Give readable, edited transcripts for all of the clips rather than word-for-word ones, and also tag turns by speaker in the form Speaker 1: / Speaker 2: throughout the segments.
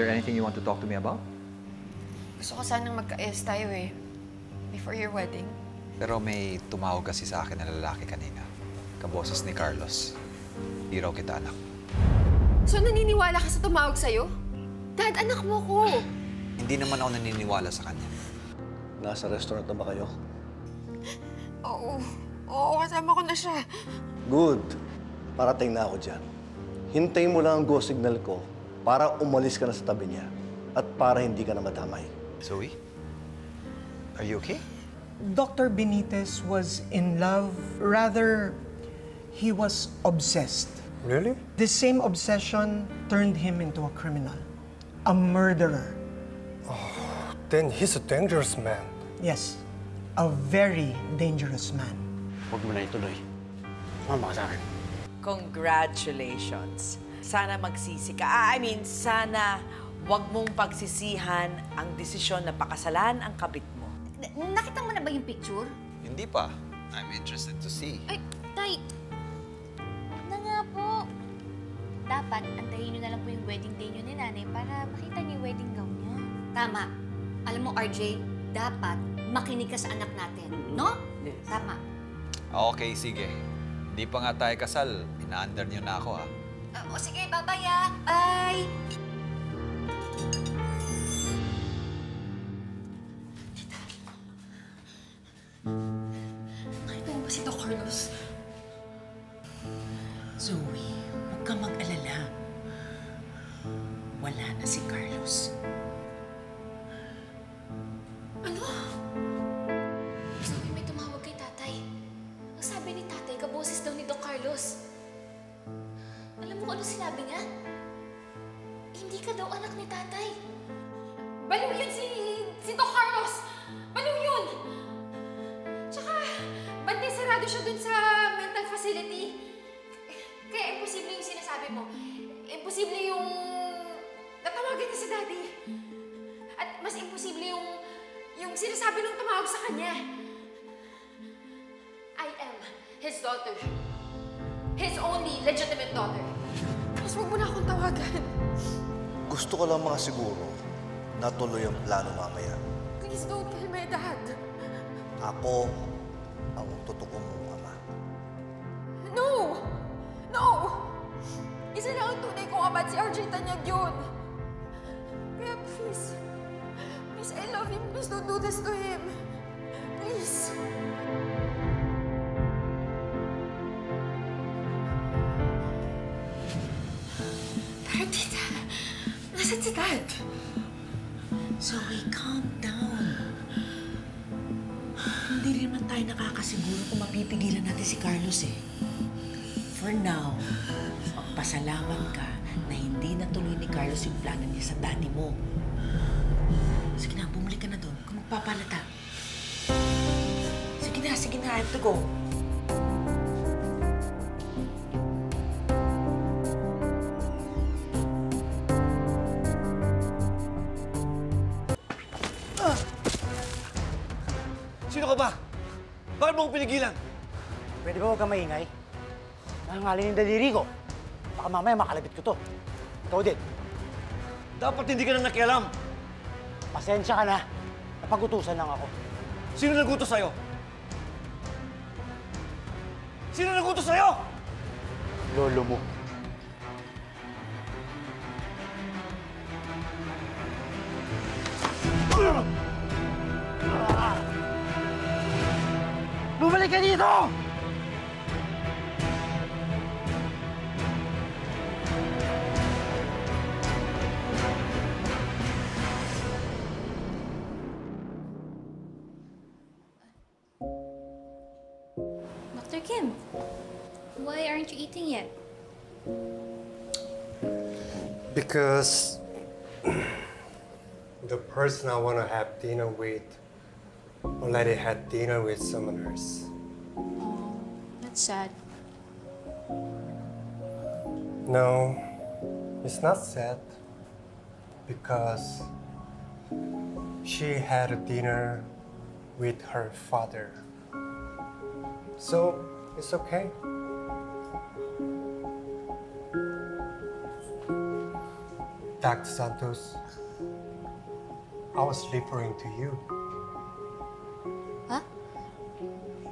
Speaker 1: there anything you want to talk to me about?
Speaker 2: Gusto ko sanang magka-ayos tayo eh. Before your wedding.
Speaker 3: Pero may tumawag kasi sa akin na lalaki kanina. Kaboses ni Carlos. Di raw kita anak.
Speaker 2: So naniniwala ka sa tumawag sa'yo? Dad, anak mo ko!
Speaker 3: Hindi naman ako naniniwala sa kanya.
Speaker 4: Nasa restaurant na ba kayo?
Speaker 2: Oo. Oo, kasama ko na siya.
Speaker 4: Good. Parating na ako dyan. Hintayin mo lang ang go signal ko para umalis ka na sa tabi niya at para hindi ka na madamay.
Speaker 3: Zoe? Are you okay?
Speaker 5: Dr. Benitez was in love. Rather, he was obsessed.
Speaker 6: Really?
Speaker 5: This same obsession turned him into a criminal. A murderer.
Speaker 6: Then he's a dangerous man.
Speaker 5: Yes, a very dangerous man.
Speaker 7: Huwag mo na ituloy. Mama ka sa akin.
Speaker 8: Congratulations. Sana magsisi ka. Sana wag mong pagsisihan ang desisyon na pakasalan ang kabit mo.
Speaker 9: Nakita mo na ba yung picture?
Speaker 3: Hindi pa. I'm interested to see.
Speaker 9: Ay, Tay! Huwag na nga po. Dapat, antayin niyo na lang po yung wedding day niyo ni Nanay para makita niyo yung wedding gown niya. Tama. Alam mo, RJ, dapat makinig ka sa anak natin, no?
Speaker 8: Yes.
Speaker 9: Tama.
Speaker 3: Okay, sige. Hindi pa nga tayo kasal. Ina-under niyo na ako, ha?
Speaker 9: O sige, bye-bye, ah. Bye!
Speaker 2: Nakita mo ba si Doc Carlos?
Speaker 8: Zoe, huwag kang mag-alala. Wala na si Carlos.
Speaker 9: Ano? Sabi may tumawag kay tatay. Ang sabi ni tatay, kaboses daw ni Doc Carlos. Alam mo kung ano sinabi niya? Hindi ka daw anak ni tatay.
Speaker 2: Baliw yun si Doc Carlos! Baliw yun! Tsaka, ba't sarado siya dun sa mental facility? Kaya imposible yung sinasabi mo. Imposible yung natawagan niya si Daddy. At mas imposible yung sinasabi nung tumawag sa kanya. I am his daughter. His only legitimate daughter. Mas huwag mo na akong tawagan.
Speaker 4: Gusto ko lang makasiguro na tuloy ang plano mamaya.
Speaker 2: Please don't kill my dad.
Speaker 4: Ako ang totoo mong ama.
Speaker 2: No! No! Isa lang ang tunay kong ama at si RJ Tanyag yun. Kaya please, please, I love him. Please don't do this to him. Please. Pero tita, nasan si Dad?
Speaker 8: Zoe, calm down. Hindi rin naman tayo nakakasiguro kung mapipigilan natin si Carlos eh. For now, magpasalamat ka na hindi natuloy ni Carlos yung plano niya sa daddy mo. Sige na, bumalik ka na doon kung magpapalata. Sige na, I have to go.
Speaker 4: Sino ka ba? Bakit mo ko pinigilan?
Speaker 7: Pwede ba huwag kang maingay? Nangangalin yung daliri ko. Baka mamaya makalabit ko to. Ikaw din.
Speaker 4: Dapat hindi ka na nakialam.
Speaker 7: Pasensya ka na. Napag-utusan lang ako.
Speaker 4: Sino nagutos sa'yo? Sino nagutos sa'yo?
Speaker 7: Lolo mo. Bumalik ka dito!
Speaker 9: Dr. Kim, why aren't you eating yet?
Speaker 6: Because the person I want to have dinner with already had dinner with someone else.
Speaker 9: Oh, that's sad.
Speaker 6: No, it's not sad. Because she had a dinner with her father. So, it's okay. back to Santos, I was referring to you.
Speaker 9: Huh?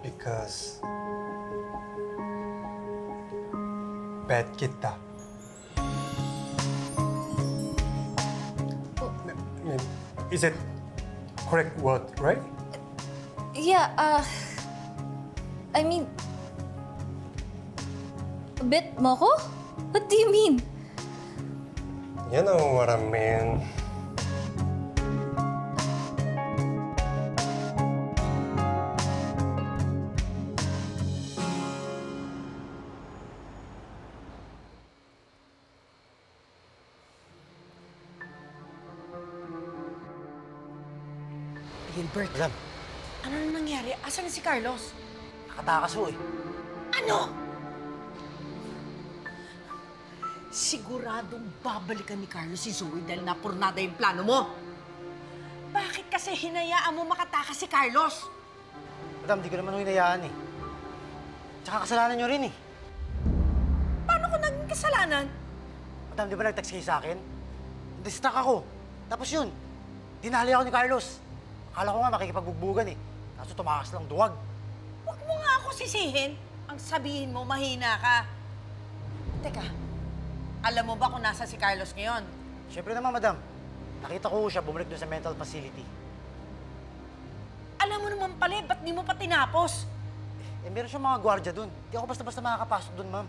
Speaker 6: Because bad kita. I mean, is it correct word, right?
Speaker 9: Yeah, I mean... Bet mo ko? What do you mean?
Speaker 6: You know what I mean.
Speaker 8: Gilbert,
Speaker 7: Madam,
Speaker 8: ano na nangyari? Asan na si Carlos?
Speaker 7: nakatakas ho eh.
Speaker 8: Ano? Siguradong babalikan ni Carlos si Zoe dahil napurnada yung plano mo. Bakit kasi hinayaan mo makatakas si Carlos?
Speaker 7: Madam, di ko naman ho hinayaan eh. Tsaka kasalanan nyo rin eh.
Speaker 8: Paano ko naging kasalanan?
Speaker 7: Madam, di ba nag-text kayo sa akin? Distract ako. Tapos yun, dinali ako ni Carlos. Akala ko nga makikipagbugbugan eh. Kaso tumakas lang duwag.
Speaker 8: Huwag mo nga ako sisihin. Ang sabihin mo, mahina ka. Teka, alam mo ba kung nasa si Carlos ngayon?
Speaker 7: Siyempre naman, madam. Nakita ko siya bumalik doon sa mental facility.
Speaker 8: Alam mo naman pala, ba't di mo pa tinapos?
Speaker 7: Eh, meron siyang mga gwardiya doon. Di ako basta-basta makakapasok doon, ma'am.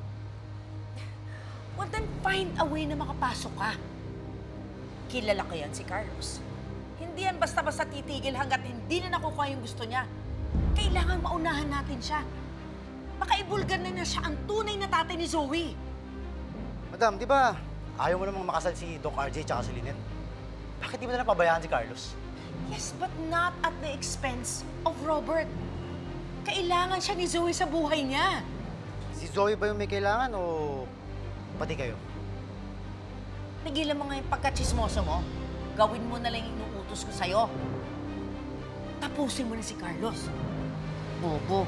Speaker 8: Well, then find a way na makapasok ka. Kilala ko yan si Carlos. Hindi yan basta-basta titigil hanggat hindi na nakukuha yung gusto niya. Kailangan maunahan natin siya. Baka ibulgar na niya siya ang tunay na tatay ni Zoe.
Speaker 7: Madam, di ba ayaw mo namang makasal si Doc RJ tsaka si Lynette? Bakit di mo na napabayaan si Carlos?
Speaker 8: Yes, but not at the expense of Robert. Kailangan siya ni Zoe sa buhay niya.
Speaker 7: Si Zoe ba yung may kailangan o pati kayo?
Speaker 8: Tigilan mo nga yung pagkachismoso mo. Gawin mo na lang yung inuutos ko sa'yo. Tapusin mo na si Carlos. Bobo.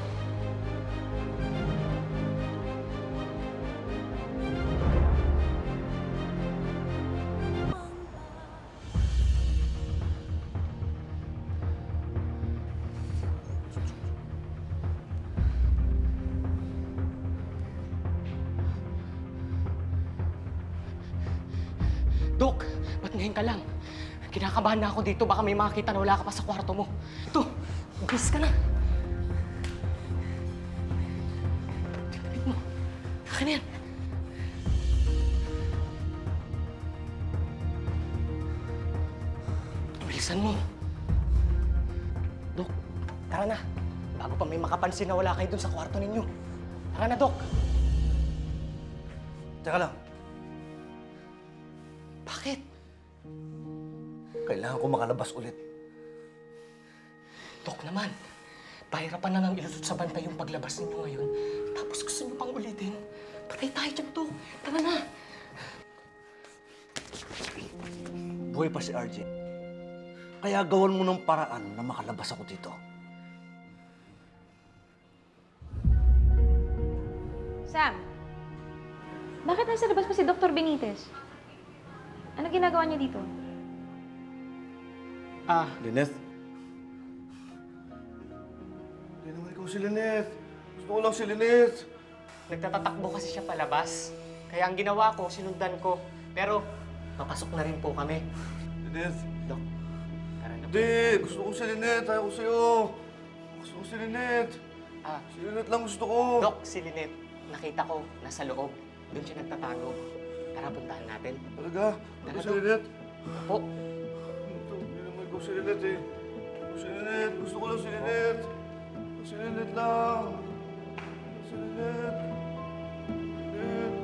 Speaker 1: Dok, ba't ngayon ka lang? Kinakabahan na ako dito. Baka may makakita na wala ka pa sa kwarto mo. Ito, umpis ka na. Tignan mo. Akin na yan. Bilisan mo. Dok, tara na. Bago pa may makapansin na wala kayo dun sa kwarto ninyo. Tara na, Dok.
Speaker 4: Teka lang.
Speaker 1: Bakit?
Speaker 4: Kailangan ko makalabas ulit.
Speaker 1: Dok naman, pahirapan na ng ilusot sa bantay yung paglabas ninyo ngayon. Tapos gusto niyo pang ulitin. Patay tayo dyan, Dok. Tara na.
Speaker 4: Buhay pa si RJ. Kaya gawan mo ng paraan na makalabas ako dito.
Speaker 2: Sam, bakit nasa labas pa si Dr. Benitez? Ano ginagawa niya dito?
Speaker 4: Lynette? Hindi naman ikaw si Lynette. Gusto ko lang si Lynette.
Speaker 1: Nagtatatakbo kasi siya palabas. Kaya ang ginawa ko, sinundan ko. Pero, papasok na rin po kami.
Speaker 4: Lynette?
Speaker 1: Dok, tara na po.
Speaker 4: Hindi! Gusto ko si Lynette. Ayaw ko sa'yo. Gusto ko si Lynette. Si Lynette lang gusto ko.
Speaker 1: Dok, si Lynette, nakita ko, nasa loob. Doon siya nagtatago. Tara, puntahan natin.
Speaker 4: Talaga?
Speaker 1: Tara,
Speaker 4: Gusto si
Speaker 1: Dok.
Speaker 4: Lynette?
Speaker 1: Po.
Speaker 4: Hindi naman ikaw si Lynette eh. Gusto si Lynette. Gusto ko lang si Lynette. Si Lynette lang. Si Lynette. Lynette.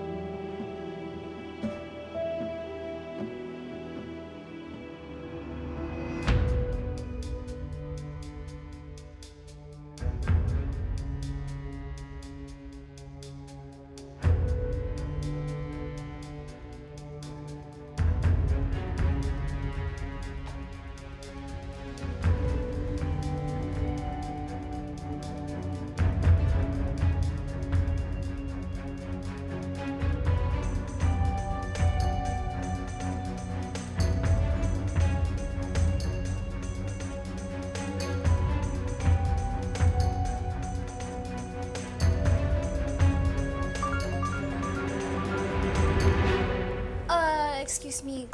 Speaker 9: excuse me.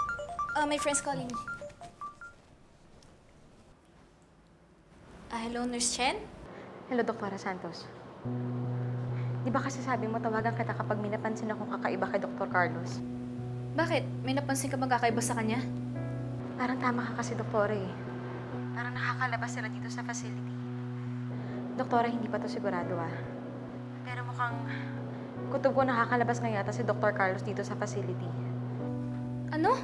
Speaker 9: My friend's calling me. Hello, Nurse Chen?
Speaker 10: Hello, Dr. Santos. Di ba kasi sabi mo tawagan kita kapag may napansin akong kakaiba kay Dr. Carlos?
Speaker 9: Bakit? May napansin ka bang kakaiba sa kanya?
Speaker 10: Parang tama ka kasi, Doktora eh. Parang nakakalabas sila dito sa facility. Doktora, hindi pa to sigurado ah. Pero mukhang kutob ko nakakalabas nga yata si Dr. Carlos dito sa facility.
Speaker 9: Ano?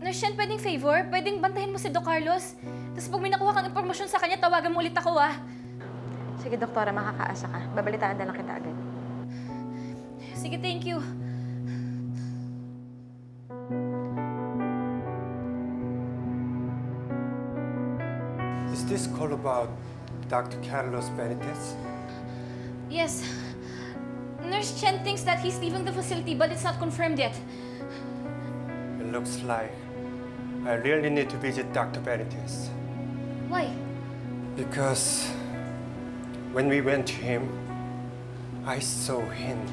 Speaker 9: Nurse Chen, pwedeng favor? Pwedeng bantahin mo si Doc Carlos? Tapos pag may nakuha kang impormasyon sa kanya, tawagan mo ulit ako, ah.
Speaker 10: Sige, Doktora, makakaasa ka. Babalitaan na lang kita agad.
Speaker 9: Sige, thank you.
Speaker 6: Is this call about Dr. Carlos Benitez?
Speaker 9: Yes. Nurse Chen thinks that he's leaving the facility, but it's not confirmed yet.
Speaker 6: It looks like I really need to visit Dr. Benitez.
Speaker 9: Why?
Speaker 6: Because when we went to him, I saw hint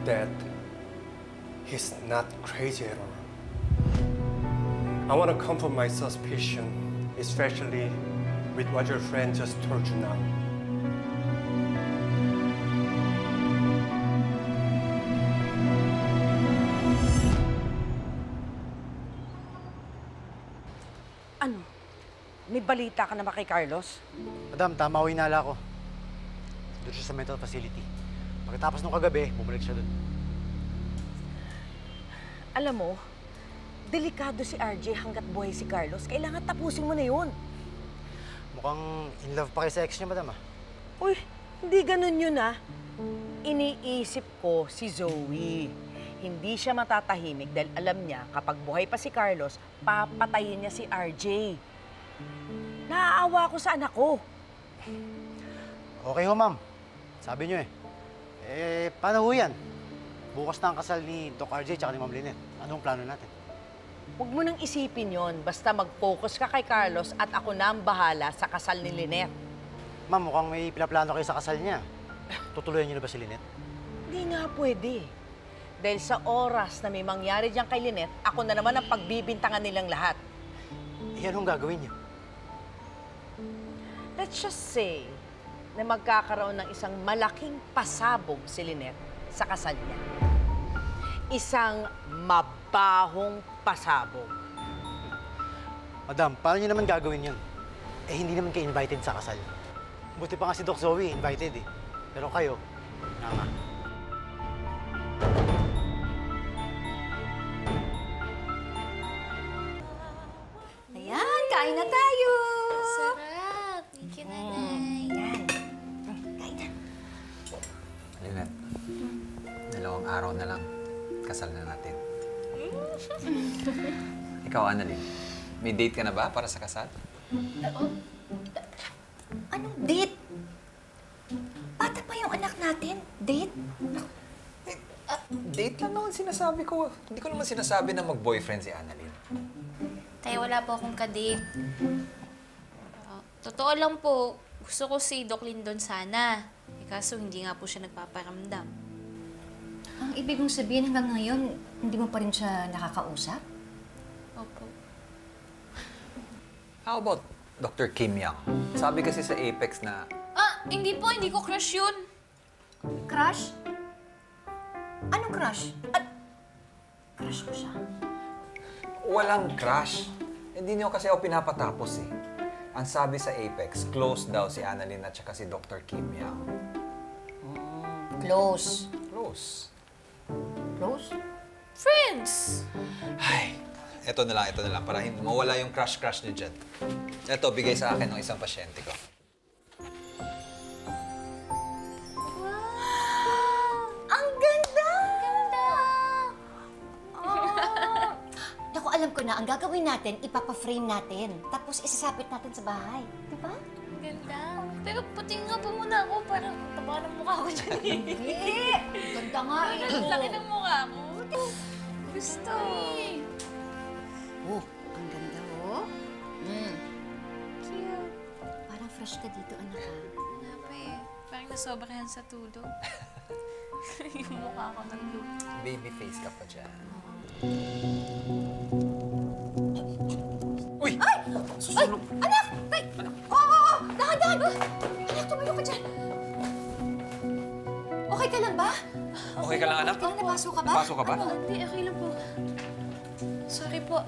Speaker 6: that he's not crazy at all. I want to confirm my suspicion, especially with what your friend just told you now.
Speaker 8: Ano? May balita ka na ba kay Carlos?
Speaker 7: Madam, tama ho inala ko. Doon siya sa mental facility. Pagkatapos nung kagabi, bumalik siya doon.
Speaker 8: Alam mo, delikado si RJ hanggat buhay si Carlos. Kailangan tapusin mo na yun.
Speaker 7: Mukhang in love pa kayo sa ex niya, madam, ah.
Speaker 8: Uy, hindi ganun yun, ah. Iniisip ko si Zoe. Hindi siya matatahimik dahil alam niya kapag buhay pa si Carlos, papatayin niya si RJ. Naaawa ko sa anak ko.
Speaker 7: Okay ho, ma'am. Sabi niyo eh. Paano ho yan? Bukas na ang kasal ni Doc RJ tsaka ni Ma'am Lynette. Anong plano natin?
Speaker 8: Huwag mo nang isipin yon. Basta mag-focus ka kay Carlos at ako na ang bahala sa kasal ni Lynette.
Speaker 7: Ma'am, mukhang may pinaplano kayo sa kasal niya. Tutuloyan niyo na ba si Lynette?
Speaker 8: Hindi nga pwede. Dahil sa oras na may mangyari diyan kay Lynette, ako na naman ang pagbibintangan nilang lahat.
Speaker 7: Anong gagawin niyo?
Speaker 8: Let's just say na magkakaroon ng isang malaking pasabog si Lynette sa kasal niya. Isang mabahong pasabog.
Speaker 7: Madam, paano niyo naman gagawin yun? Hindi naman kayo invited sa kasal. Buti pa nga si Doc Zoe, invited eh. Pero kayo, nga.
Speaker 9: Ayan, kain na tayo! Sarap! Thank you, Nanay.
Speaker 8: Yan.
Speaker 3: Lynette, 2 araw na lang. Kasal na natin. Ikaw, Annalyn, may date ka na ba para sa kasal?
Speaker 9: Anong date? Bata pa yung anak natin. Date?
Speaker 3: Date lang naman sinasabi ko. Hindi ko naman sinasabi na mag-boyfriend si Annalyn.
Speaker 9: Tayo, wala po akong kadate. Totoo lang po, gusto ko si Doc Lindon sana. Kaso hindi nga po siya nagpaparamdam.
Speaker 11: Ang ibig mong sabihin hanggang ngayon, hindi mo pa rin siya nakakausap?
Speaker 9: Opo.
Speaker 3: How about Dr. Kim Yang? Sabi kasi sa Apex na...
Speaker 9: Hindi po. Hindi ko crush yun.
Speaker 11: Crush? Anong crush? Crush ko siya.
Speaker 3: Walang crush. Hindi niyo kasi ako pinapatapos eh. Ang sabi sa Apex, close daw si Annalyn at saka si Dr. Kim Yang.
Speaker 11: Close.
Speaker 3: Close.
Speaker 11: Close?
Speaker 9: Friends!
Speaker 3: Ay, eto na lang para hindi mawala yung crush niyo dyan. Eto, bigay sa akin ng isang pasyente ko.
Speaker 11: Ang ganda! Ganda! Naku, alam ko na, ang gagawin natin, ipapa-frame natin. Tapos isasapit natin sa bahay. Di ba?
Speaker 9: Ganda. Pero patingin nga po muna ako. Parang taba ng mukha ko dyan.
Speaker 11: Hindi! Ganda nga eh.
Speaker 9: Ang laki ng mukha ko. Gusto.
Speaker 11: Oh, ang ganda oh.
Speaker 9: Cute.
Speaker 11: Parang fresh ka dito, anak ha.
Speaker 9: Nga pa eh. Parang nasobrahan sa tulog. Yung mukha ko ng look.
Speaker 3: Baby face ka pa dyan. Uy!
Speaker 2: Ay!
Speaker 3: Susunog!
Speaker 2: Anak! Tay! Oo! Dahan-dahan! Anak, tumayo ka dyan! Okay ka lang ba?
Speaker 3: Okay ka lang, anak?
Speaker 2: Okay, napasok ka ba?
Speaker 3: Napasok ka ba?
Speaker 2: Ano? Hindi, okay lang po. Sorry po.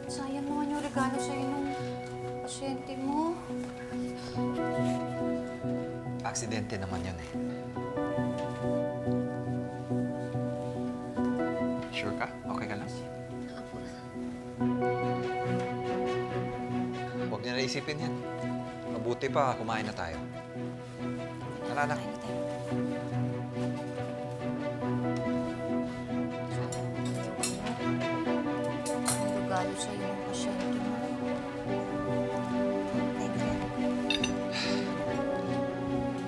Speaker 2: Sayang naman yung regalo sa'yo ng pasyente mo.
Speaker 3: Aksidente naman yun eh. Sure ka? Okay ka lang? Huwag niya naisipin yan. Mabuti pa, kumain na tayo. Tara, anak.
Speaker 2: Ang regalo sa'yo ng pasyente mo.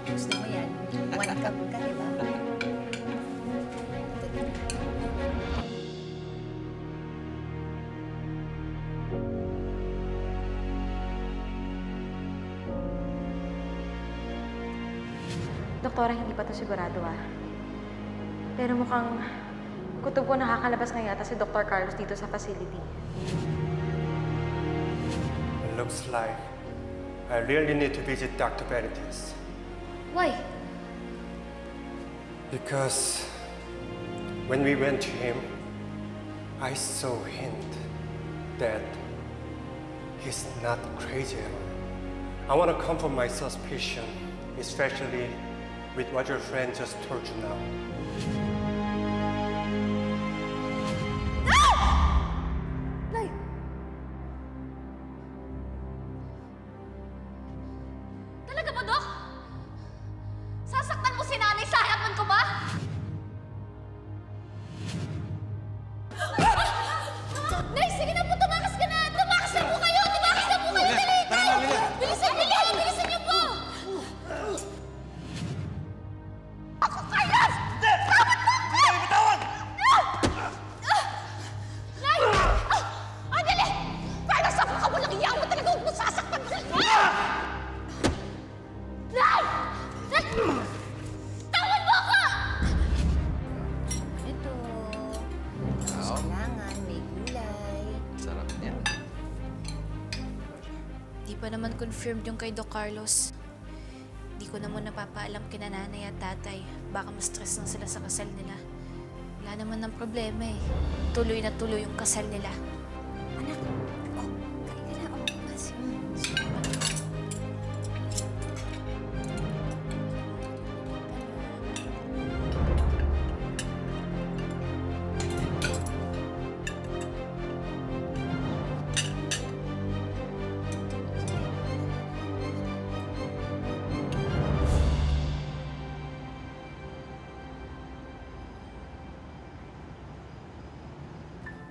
Speaker 11: Gusto mo yan? One cup ka, di ba?
Speaker 10: Doktora, hindi pa to sigurado Pero mukhang kutob po nakakalabas na yata si Dr. Carlos dito sa facility.
Speaker 6: It looks like I really need to visit Dr. Benitez.
Speaker 9: Why?
Speaker 6: Because when we went to him, I saw hint that he's not crazy at all. I want to confirm my suspicion, especially with what your friend just told you now.
Speaker 2: Nay! Talaga ba, Dok? Sasaktan mo si nanay sa harapan ko ba? Nay, sige na po, tumakas ka na! Tumakas na po kayo! Tumakas na po kayo! Dali! Dali! Bilisan niyo! Bilisan niyo po! Ako, Carlos! Tawad mo! Hindi tayo bitawan! Nay! Andali! Carlos, ako ka walang iyaw mo talaga! Huwag mo sasaktan! Nay! Nay! Tawad mo ako!
Speaker 11: Ito. Kailangan, may gulay.
Speaker 3: Sarap niya.
Speaker 9: Di pa naman confirmed yung kay Doc Carlos. Di ko naman napapaalam kina nanay at tatay. Baka ma-stress lang sila sa kasal nila. Wala naman ng problema eh. Tuloy na tuloy yung kasal nila.
Speaker 11: Anak, oh, kain ka na. Oh, mas.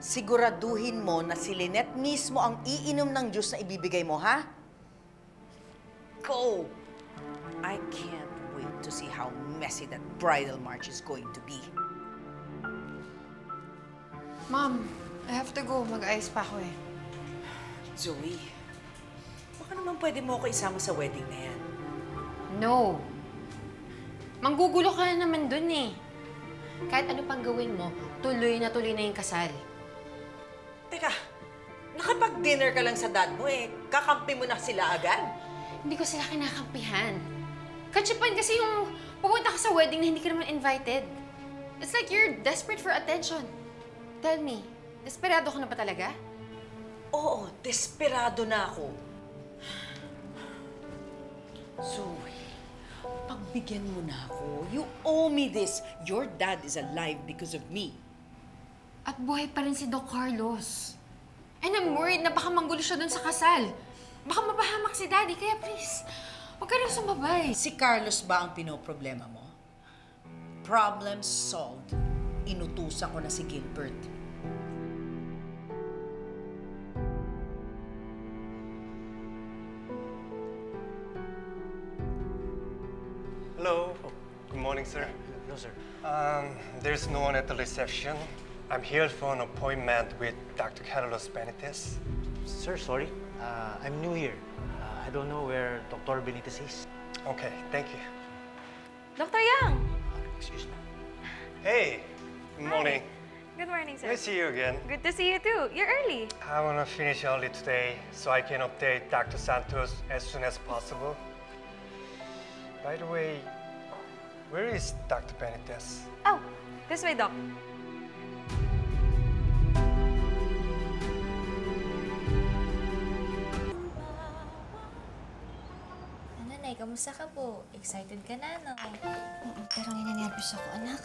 Speaker 8: Siguraduhin mo na si Lynette mismo ang iinom ng juice na ibibigay mo, ha? Go! I can't wait to see how messy that bridal march is going to be.
Speaker 2: Mom, I have to go. Mag-ayos pa ako eh.
Speaker 8: Zoe, baka naman pwede mo ako isama sa wedding na yan.
Speaker 2: No. Manggugulo ka na naman dun eh. Kahit ano pang gawin mo, tuloy na yung kasal.
Speaker 8: Teka, nakapag-dinner ka lang sa dad mo eh. Kakampi mo na sila agad.
Speaker 2: Hindi ko sila kinakampihan. Katsipan kasi yung pupunta ka sa wedding na hindi ka naman invited. It's like you're desperate for attention. Tell me, desperado ka na ba talaga?
Speaker 8: Oo, desperado na ako. Zoe, pagbigyan mo na ako. You owe me this. Your dad is alive because of me.
Speaker 2: At buhay pa rin si Doc Carlos. And I'm worried na baka manggulo siya dun sa kasal. Baka mapahamak si Daddy, kaya please, huwag ka rin sumabay.
Speaker 8: Si Carlos ba ang pinoproblema mo? Problem solved. Inutusan ko na si Gilbert.
Speaker 6: Hello. Good morning, sir.
Speaker 7: No, sir.
Speaker 6: There's no one at the reception. I'm here for an appointment with Dr. Carlos Benitez.
Speaker 7: Sir, sorry. I'm new here. I don't know where Dr. Benitez is.
Speaker 6: Okay, thank you.
Speaker 10: Dr. Yang!
Speaker 7: Excuse me.
Speaker 6: Hey, good morning.
Speaker 10: Good morning, sir.
Speaker 6: Nice to see you again.
Speaker 10: Good to see you too. You're early.
Speaker 6: I want to finish early today so I can update Dr. Santos as soon as possible. By the way, where is Dr. Benitez?
Speaker 10: Oh, this way, Doc.
Speaker 9: Nanay, kamusta ka po? Excited ka na, no?
Speaker 11: Pero ninenervous ako, anak.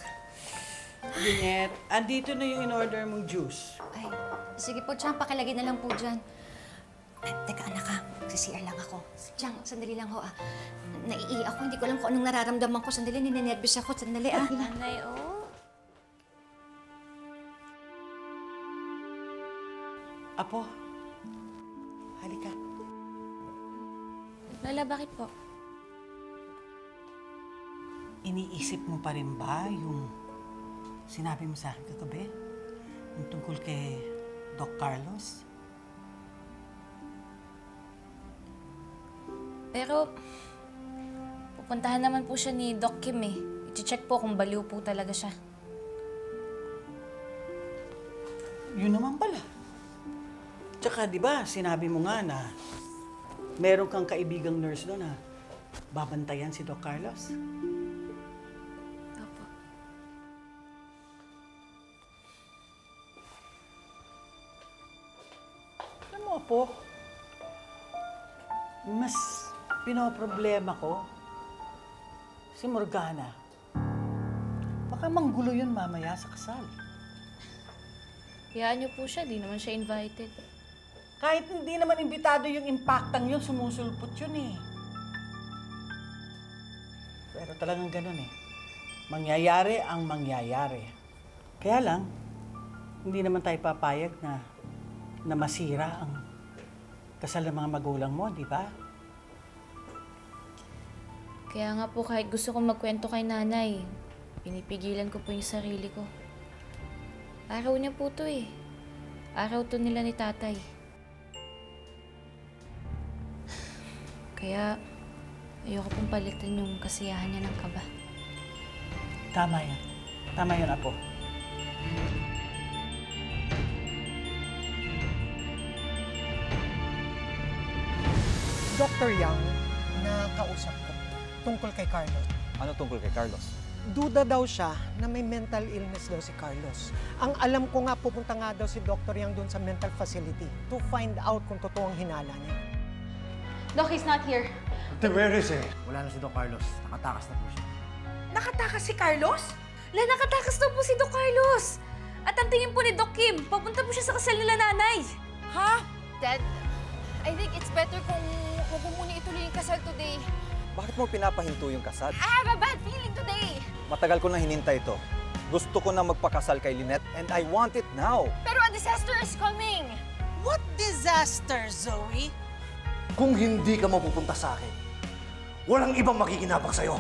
Speaker 8: Lynette, andito na yung in-order mong juice.
Speaker 11: Ay, sige po, Chang, pakilagay na lang po dyan. Ay, teka, anak ha, magsisiyar lang ako. Chang, sandali lang ho ah. Naiiyak ako, hindi ko alam kung anong nararamdaman ko. Sandali, ninenervous ako. Sandali ah.
Speaker 9: Nanay, oh.
Speaker 8: Apo, halika.
Speaker 9: Lola, bakit po?
Speaker 8: Iniisip mo pa rin ba yung sinabi mo sa akin kagabi? Yung tungkol kay Doc Carlos?
Speaker 9: Pero, pupuntahan naman po siya ni Doc Kim eh. I-check po kung baliw po talaga siya.
Speaker 8: Yun naman pala. Tsaka, di ba, sinabi mo nga na meron kang kaibigang nurse doon na babantayan si Doc Carlos?
Speaker 9: Opo.
Speaker 8: Alam mo, Apo, mas pinoproblema ko si Morgana. Baka manggulo yun mamaya sa kasal.
Speaker 9: Hayaan niyo po siya, di naman siya invited.
Speaker 8: Kahit hindi naman imbitado yung impactang yun, sumusulpot yun eh. Pero talagang ganun eh. Mangyayari ang mangyayari. Kaya lang, hindi naman tayo papayag na masira ang kasal ng mga magulang mo, di ba?
Speaker 9: Kaya nga po kahit gusto kong magkwento kay nanay, pinipigilan ko po yung sarili ko. Araw niya po to eh. Araw to nila ni tatay. Kaya ayoko pong palitan yung kasiyahan niya ng kaba.
Speaker 8: Tama yan. Tama yun, Apo.
Speaker 5: Dr. Yang, nakausap ko tungkol kay Carlos.
Speaker 3: Ano tungkol kay Carlos?
Speaker 5: Duda daw siya na may mental illness daw si Carlos. Ang alam ko nga, pupunta nga daw si Dr. Yang doon sa mental facility to find out kung totoo ang hinala niya.
Speaker 10: Doc, he's not here.
Speaker 6: Where is he?
Speaker 7: Wala na si Doc Carlos. Nakatakas na po siya.
Speaker 2: Nakatakas si Carlos? Nakatakas daw po si Doc Carlos. At ang tingin po ni Doc Kim, papunta po siya sa kasal nila nanay.
Speaker 10: Ha? Dad, I think it's better kung huwag mo muna ituloy yung kasal today.
Speaker 3: Bakit mo pinapahinto yung kasal?
Speaker 10: I have a bad feeling today.
Speaker 3: Matagal ko nang hinintay ito. Gusto ko na magpakasal kay Lynette and I want it now.
Speaker 10: Pero a disaster is coming.
Speaker 8: What disaster, Zoe?
Speaker 4: Kung hindi ka mapupunta sa akin, walang ibang makikinabang sa'yo.